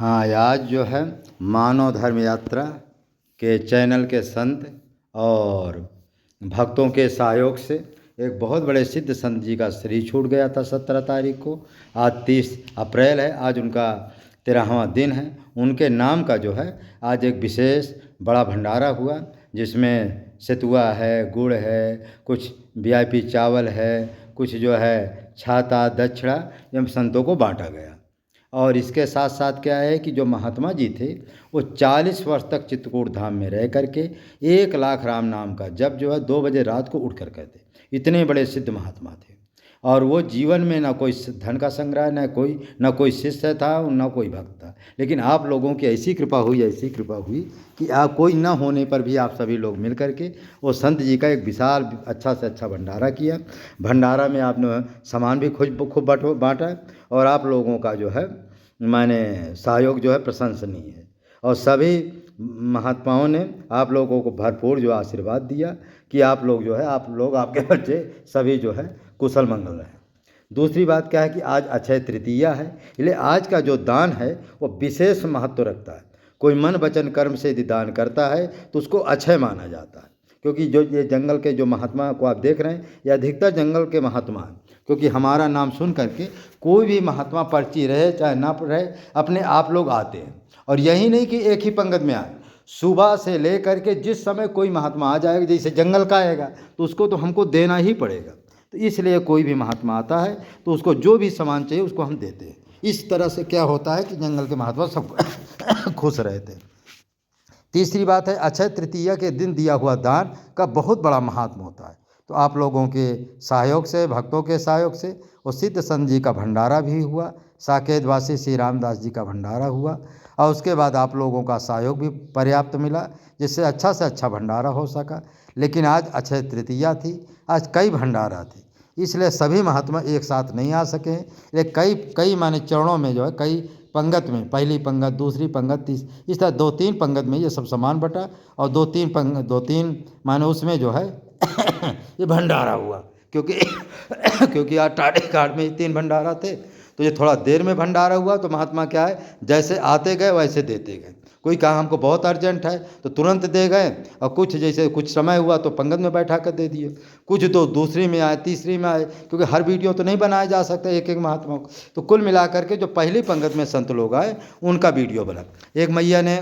हाँ, आज जो है मानव धर्म यात्रा के चैनल के संत और भक्तों के सहयोग से एक बहुत बड़े सिद्ध संत जी का शरीर छूट गया था 17 तारीख को। आज 30 अप्रैल है, आज उनका 13वां दिन है। उनके नाम का जो है आज एक विशेष बड़ा भंडारा हुआ, जिसमें सतुआ है, गुड़ है, कुछ वीआईपी चावल है, कुछ जो है छाता दक्षिणा एवं संतों को बांटा गया। और इसके साथ साथ क्या है कि जो महात्मा जी थे वो 40 वर्ष तक चित्रकूट धाम में रह करके 1 लाख राम नाम का जब जो है 2 बजे रात को उठ कर करते। इतने बड़े सिद्ध महात्मा थे और वो जीवन में ना कोई धन का संग्रह, ना कोई शिष्य था, ना कोई भक्त था। लेकिन आप लोगों की ऐसी कृपा हुई कि आप कोई ना होने पर भी आप सभी लोग मिल करके वो संत जी का एक विशाल अच्छा से अच्छा भंडारा किया। भंडारा में आपने सामान भी खूब बांटा और आप लोगों का जो है माने सहयोग जो है प्रशंसनीय है। और सभी महात्माओं ने आप लोगों को भरपूर जो आशीर्वाद दिया कि आप लोग जो है आपके बच्चे सभी जो है कुशल मंगल रहें। दूसरी बात क्या है कि आज अक्षय तृतीया है, इसलिए आज का जो दान है वो विशेष महत्व रखता है। कोई मन वचन कर्म से यदि दान करता है तो उसको अक्षय माना जाता है, क्योंकि जो ये जंगल के जो महात्मा को आप देख रहे हैं ये अधिकतर जंगल के महात्मा हैं। क्योंकि हमारा नाम सुन करके कोई भी महात्मा पर्ची रहे चाहे ना रहे अपने आप लोग आते हैं। और यही नहीं कि एक ही पंगत में आए, सुबह से ले करके जिस समय कोई महात्मा आ जाएगा, जैसे जंगल का आएगा तो उसको तो हमको देना ही पड़ेगा। तो इसलिए कोई भी महात्मा आता है तो उसको जो भी सामान चाहिए उसको हम देते हैं। इस तरह से क्या होता है कि जंगल के महात्मा सब खुश रहते हैं। तीसरी बात है अक्षय तृतीया के दिन दिया हुआ दान का बहुत बड़ा महात्मा होता है। तो आप लोगों के सहयोग से, भक्तों के सहयोग से वो सिद्ध संत जी का भंडारा भी हुआ, साकेतवासी श्री रामदास जी का भंडारा हुआ और उसके बाद आप लोगों का सहयोग भी पर्याप्त मिला, जिससे अच्छा से अच्छा भंडारा हो सका। लेकिन आज अक्षय तृतीया थी, आज कई भंडारा थे, इसलिए सभी महात्मा एक साथ नहीं आ सके। लेकिन कई माने चरणों में जो है कई पंगत में, पहली पंगत, दूसरी पंगत, तीसरी, इस तरह 2-3 पंगत में ये सब सामान बटा और 2-3 माने उसमें जो है ये भंडारा हुआ। क्योंकि आज टाटे घाट में 3 भंडारा थे तो ये थोड़ा देर में भंडारा हुआ। तो महात्मा क्या है जैसे आते गए वैसे देते गए। कोई कहा हमको बहुत अर्जेंट है तो तुरंत दे गए, और कुछ जैसे कुछ समय हुआ तो पंगत में बैठा कर दे दिए, कुछ तो दूसरी में आए, तीसरी में आए, क्योंकि हर वीडियो तो नहीं बनाया जा सकता एक एक महात्मा को। तो कुल मिला करके जो पहली पंगत में संत लोग आए उनका वीडियो बना। एक मैया ने,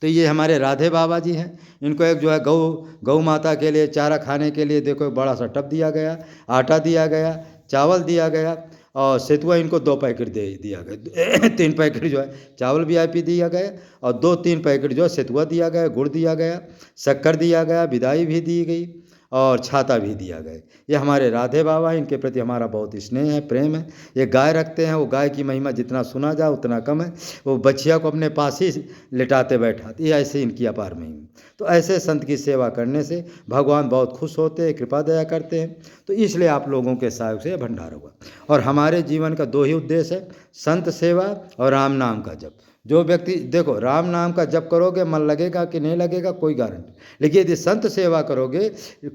तो ये हमारे राधे बाबा जी हैं, इनको एक जो है गौ माता के लिए चारा खाने के लिए देखो एक बड़ा सा टब दिया गया, आटा दिया गया, चावल दिया गया और सेतुआ इनको 2 पैकेट दे दिया गया। 3 पैकेट जो है चावल वीआईपी दिया गया और 2-3 पैकेट जो है सेतुआ दिया गया, गुड़ दिया गया, शक्कर दिया गया, विदाई भी दी गई और छाता भी दिया गया। ये हमारे राधे बाबा, इनके प्रति हमारा बहुत स्नेह है, प्रेम है। ये गाय रखते हैं, वो गाय की महिमा जितना सुना जाए उतना कम है। वो बछिया को अपने पास ही लिटाते बैठाते, ये ऐसे इनकी अपार महिमा। तो ऐसे संत की सेवा करने से भगवान बहुत खुश होते हैं, कृपा दया करते हैं। तो इसलिए आप लोगों के सहयोग से भंडारा हुआ। और हमारे जीवन का 2 ही उद्देश्य है, संत सेवा और राम नाम का जप। जो व्यक्ति देखो राम नाम का जप करोगे मन लगेगा कि नहीं लगेगा कोई गारंटी, लेकिन यदि संत सेवा करोगे,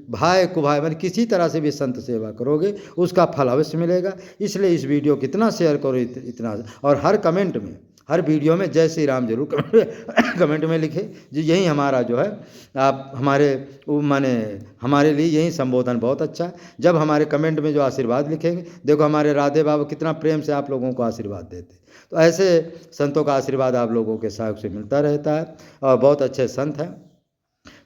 भाई कुभाई मतलब किसी तरह से भी संत सेवा करोगे उसका फल अवश्य मिलेगा। इसलिए इस वीडियो को इतना शेयर करो, इतना, और हर कमेंट में, हर वीडियो में जय श्री राम जरूर कमेंट में लिखे जी। यही हमारा जो है आप हमारे लिए यही संबोधन बहुत अच्छा है। जब हमारे कमेंट में जो आशीर्वाद लिखेंगे, देखो हमारे राधे बाबा कितना प्रेम से आप लोगों को आशीर्वाद देते। तो ऐसे संतों का आशीर्वाद आप लोगों के सहयोग से मिलता रहता है और बहुत अच्छे संत हैं।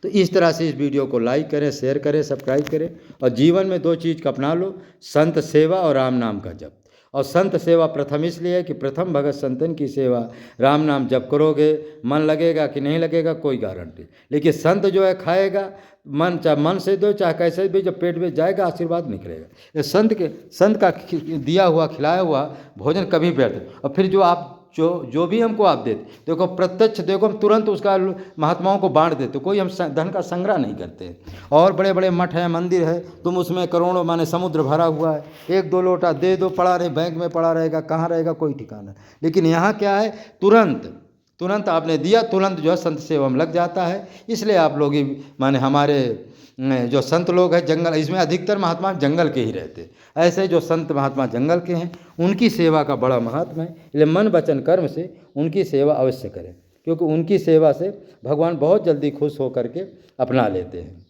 तो इस तरह से इस वीडियो को लाइक करें, शेयर करें, सब्सक्राइब करें और जीवन में 2 चीज़ का अपना लो, संत सेवा और राम नाम का जप। और संत सेवा प्रथम इसलिए है कि प्रथम भगत संतन की सेवा, राम नाम जप करोगे मन लगेगा कि नहीं लगेगा कोई गारंटी। लेकिन संत जो है खाएगा मन, चाहे मन से दो चाहे कैसे भी, जब पेट में जाएगा आशीर्वाद निकलेगा। ये संत का दिया हुआ खिलाया हुआ भोजन कभी व्यर्थ। और फिर जो आप जो भी हमको आप देते, देखो प्रत्यक्ष देखो हम तुरंत उसका महात्माओं को बांट देते, कोई हम धन का संग्रह नहीं करते। और बड़े बड़े मठ हैं, मंदिर है, तुम उसमें करोड़ों माने समुद्र भरा हुआ है, 1-2 लोटा दे दो, पड़ा रहे बैंक में पड़ा रहेगा, कहाँ रहेगा कोई ठिकाना। लेकिन यहाँ क्या है, तुरंत तुरंत आपने दिया, तुरंत जो है संत सेवा में लग जाता है। इसलिए आप लोग ही माने हमारे जो संत लोग हैं जंगल, इसमें अधिकतर महात्मा जंगल के ही रहते। ऐसे जो संत महात्मा जंगल के हैं उनकी सेवा का बड़ा महत्व है। इसलिए मन वचन कर्म से उनकी सेवा अवश्य करें, क्योंकि उनकी सेवा से भगवान बहुत जल्दी खुश होकर के अपना लेते हैं।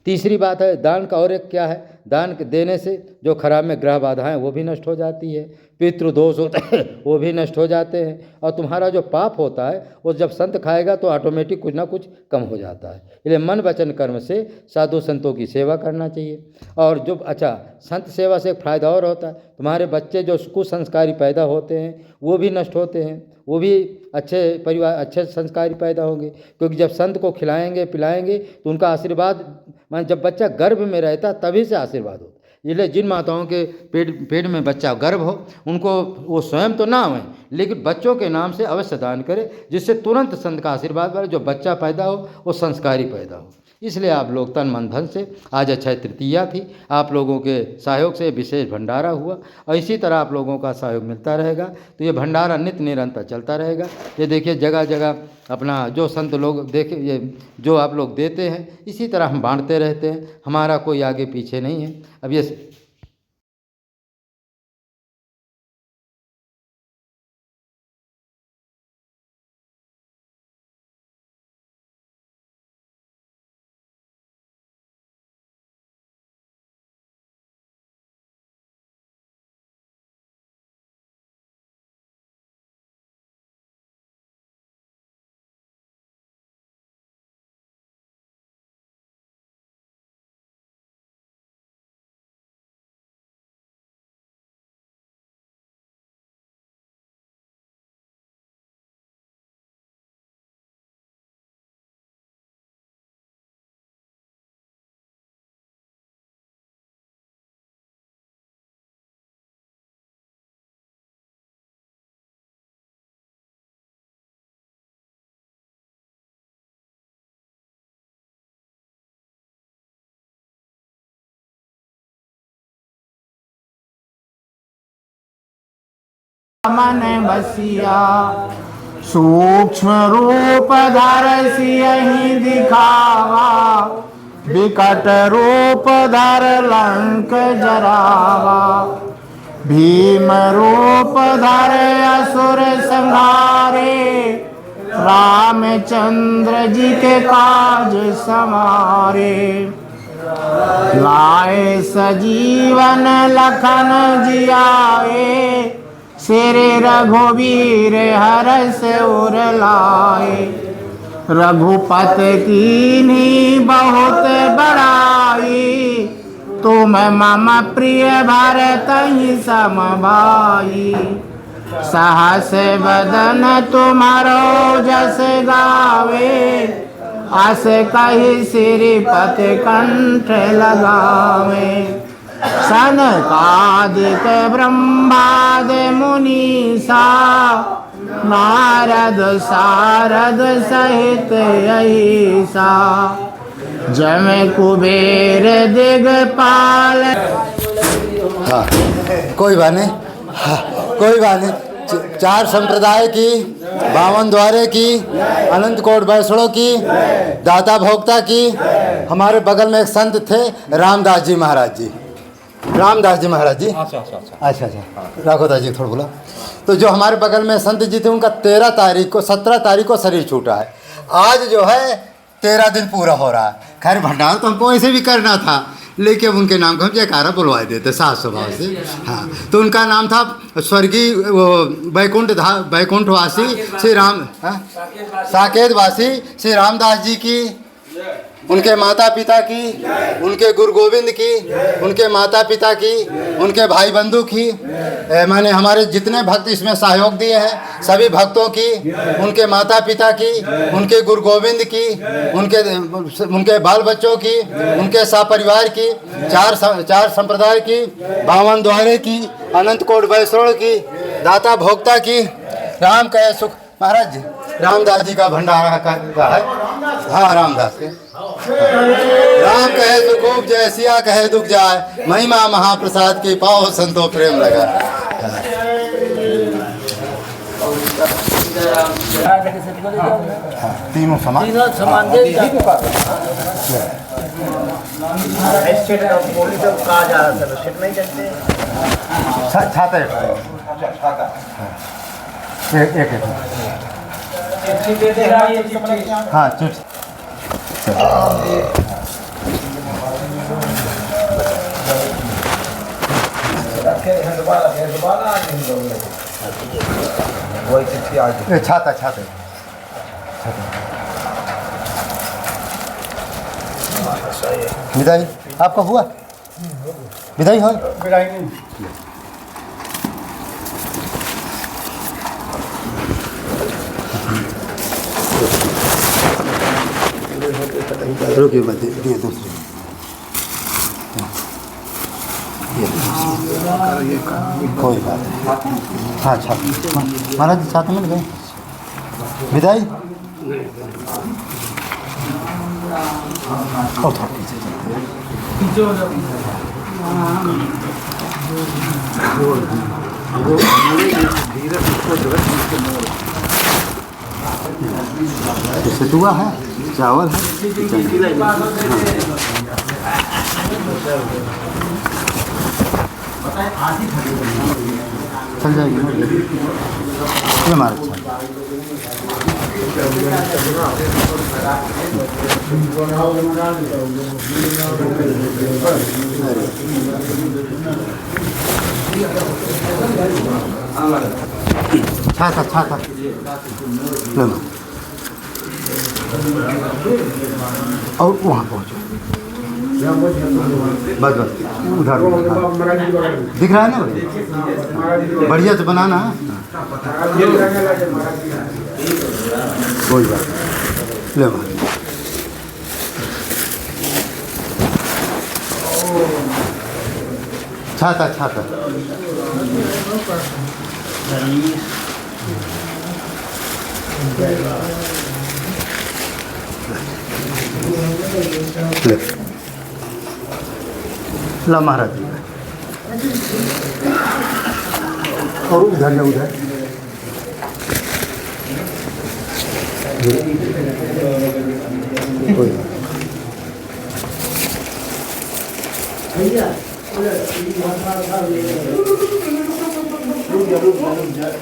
तीसरी बात है दान का, और एक क्या है, दान देने से जो खराब में ग्रह बाधाएं वो भी नष्ट हो जाती है, पितृदोष होते हैं वो भी नष्ट हो जाते हैं, और तुम्हारा जो पाप होता है वो जब संत खाएगा तो ऑटोमेटिक कुछ ना कुछ कम हो जाता है। इसलिए मन वचन कर्म से साधु संतों की सेवा करना चाहिए। और जो अच्छा संत सेवा से एक फ़ायदा और होता है, तुम्हारे बच्चे जो कुसंस्कारी पैदा होते हैं वो भी नष्ट होते हैं, वो भी अच्छे परिवार अच्छे संस्कारी पैदा होंगे। क्योंकि जब संत को खिलाएंगे पिलाएंगे तो उनका आशीर्वाद, मान जब बच्चा गर्भ में रहता तभी से आशीर्वाद होता। इसलिए जिन माताओं के पेट में बच्चा गर्भ हो उनको वो स्वयं तो ना हों लेकिन बच्चों के नाम से अवश्य दान करें, जिससे तुरंत संत का आशीर्वाद बढ़े, जो बच्चा पैदा हो वो संस्कारी पैदा हो। इसलिए आप लोग तन मन धन से, आज अक्षय तृतीया थी, आप लोगों के सहयोग से विशेष भंडारा हुआ और इसी तरह आप लोगों का सहयोग मिलता रहेगा। तो ये भंडारा नित्य निरंतर चलता रहेगा। ये देखिए जगह जगह अपना जो संत लोग देखे, ये जो आप लोग देते हैं इसी तरह हम बांटते रहते हैं, हमारा कोई आगे पीछे नहीं है। अब ये मन बसिया सूक्ष्म रूप धर सियहि दिखावा, विकट रूप धर लंक जरावा। भीम रूप धर असुर संहारे, रामचंद्र जी के काज समारे। लाए सजीवन लखन जियाए, श्री रघुवीर हरष उर लाए। रघुपत कीन्ही बहुत बड़ाई, तुम मम प्रिय भरतहि सम भाई। सहस बदन तुम्हारो जस गावे, अस कहि श्रीपति कंठ लगावे। सनकादिक ब्रह्मादि मुनीसा, नारद सारद सहित अहिसा। जम कुबेर दिगपाल। हाँ कोई बात नहीं, हाँ कोई बात नहीं। 4 संप्रदाय की, 52 द्वारे की, अनंत कोट वैष्णव की, दाता भोक्ता की। हमारे बगल में एक संत थे रामदास जी महाराज जी, रामदास जी महाराज जी। अच्छा राघो दास जी थोड़ा बोला। तो जो हमारे बगल में संत जी थे उनका 17 तारीख को शरीर छूटा है। आज जो है 13 दिन पूरा हो रहा है। खैर भंडार तो हमको ऐसे भी करना था, लेकिन उनके नाम को हम जयकारा बुलवा देते सात स्वभाव से। हाँ तो उनका नाम था स्वर्गीय बैकुंठवासी श्री राम, साकेत वासी श्री रामदास जी की, उनके माता पिता की, उनके गुरु गोविंद की, उनके माता पिता की, उनके भाई बंधु की, मैंने हमारे जितने भक्त इसमें सहयोग दिए हैं सभी भक्तों की, उनके माता पिता की, उनके गुरु गोविंद की, उनके बाल बच्चों की, उनके सपरिवार की, 4 संप्रदाय की, 52 द्वारे की, अनंत कोट वैष्णव की, दाता भोक्ता की। राम कहे सुख महाराज जी, रामदास जी का भंडारा का है। हाँ रामदास के राम कहे सुखूब जय, सिया कहे दुख जाए, महिमा महाप्रसाद की पाओ संतो प्रेम लगा। तीनों समान समान दे छाता एक हाँ चिट्ठी छाता छाता विदाई आपका हुआ विदाई हो रुकिए मत दिए दूसरे कोई बात नहीं हाँ अच्छा महाराज जी साथ मिल गए विदाई सतुआ है चावल है चल जाएगी ये हमारा छाता छाता और वहाँ पहुँचो बस बस उधर दिख रहा है ना बढ़िया से बनाना है कोई बात ले छाता छाता ले ला महाराज जी और उधर ले उधर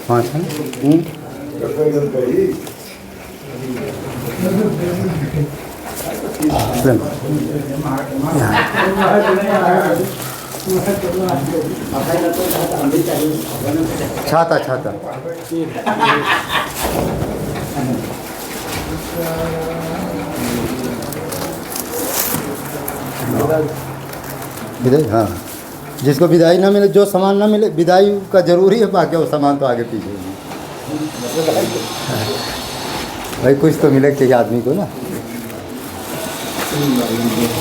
पाँच है छाता छाता विदाई हाँ जिसको विदाई ना मिले जो सामान ना मिले विदाई का जरूरी है बाकी वो सामान तो आगे पीछे भाई कुछ तो मिले चाहिए आदमी को ना।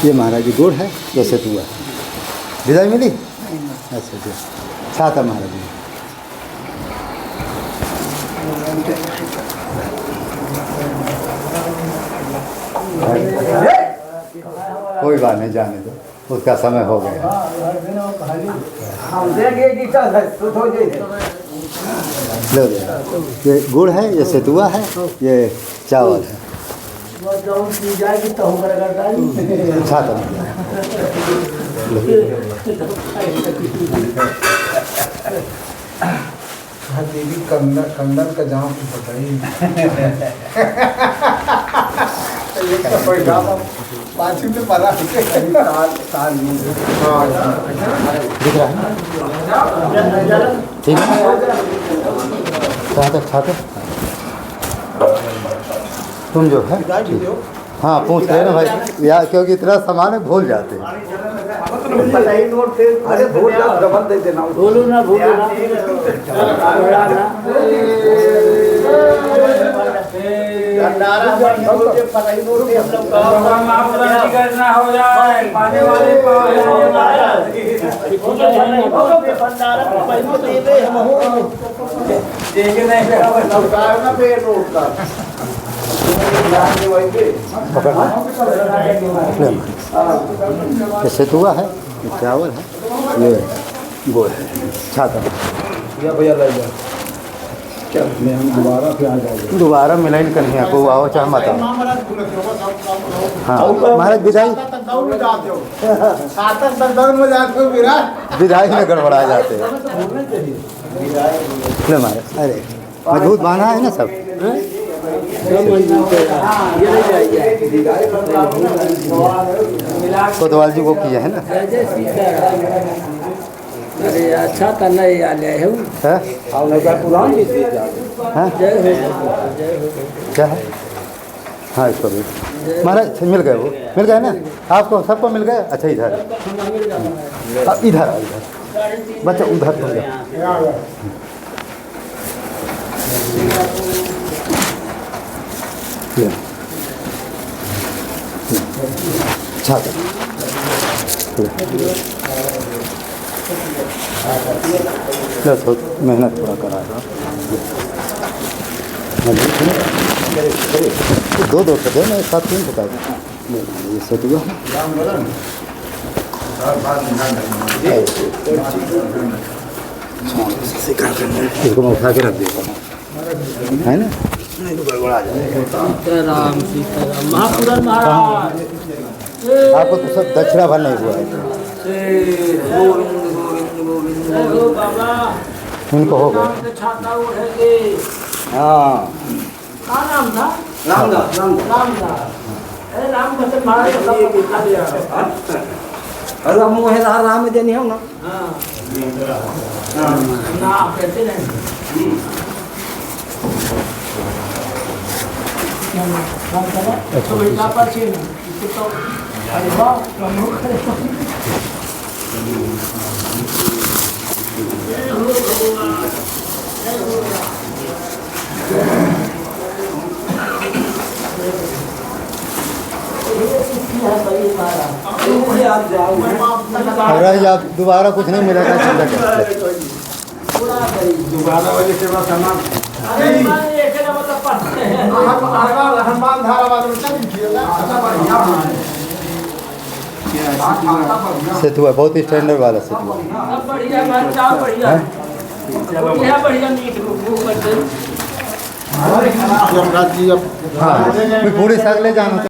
ये महाराज जी गुड़ है जैसे हुआ विदाई मिली अच्छा अच्छा छाता महाराज जी कोई बात नहीं जाने दो उसका समय हो गया लो ये गुड़ है ये सतुआ है ये चावल है छाता देवी कंदन का जहाँ कुछ बताइए पाँच में पड़ा दिख रहा है ठीक है छाता छाता तुम जो है हाँ पूछ रहे ना भाई यार क्योंकि इतना सामान है भूल जाते हैं अरे भूल जाओ डबल दे देना बोलो ना करना हो जाए पाने वाले ये सतुआ है ये चावल है ये गुड़ है छाता भैया ले जाओ नहीं हम दोबारा फिर आ जाएंगे। दोबारा मिलाइन कन्हैया को आओ चाहे मत आओ। हाँ महाराज विदाई विदाई में गड़बड़ा जाते हैं। ले महाराज, अरे मजबूत बांधा है ना सब। कोतवाल जी को किया है ना। अरे अच्छा तो नहीं आले है पुरान क्या है? हाँ इसको भी महाराज मिल गए, वो मिल गए ना आपको, सबको मिल गए। अच्छा इधर इधर इधर बच्चा उधर तो छाता मेहनत थोड़ा करा दो। दो तो दे मैं 7-3 बता दूँ। ये सेट हुआ इसको मैं उठा के रख देता हूँ, है ना, नहीं तो गड़बड़ा जाएगा। सीताराम सीताराम महापुराण महाराज आपको तो सब दक्षिणा भर नहीं हुआ है। गोविंद गोविंद गोविंद बाबा इनको हो गया। छाता उड़ेंगे। हाँ क्या नाम था? रामदास रामदास। अरे राम भक्त महाराज सब दिखा दिया। अरे मोहे राम में देनी हो ना। हाँ ना आप कहते नहीं। तो बेटा पाछे ना तो अरे वाह प्रमुख है। अगर आप दोबारा कुछ नहीं मिलेगा दोबारा वाली सेवा सामान सेतुआ बहुत स्टैंडर्ड वाला सेतुआ। बढ़िया बढ़िया बढ़िया बढ़िया मीट जी अब हाँ पूरी सगले जानो।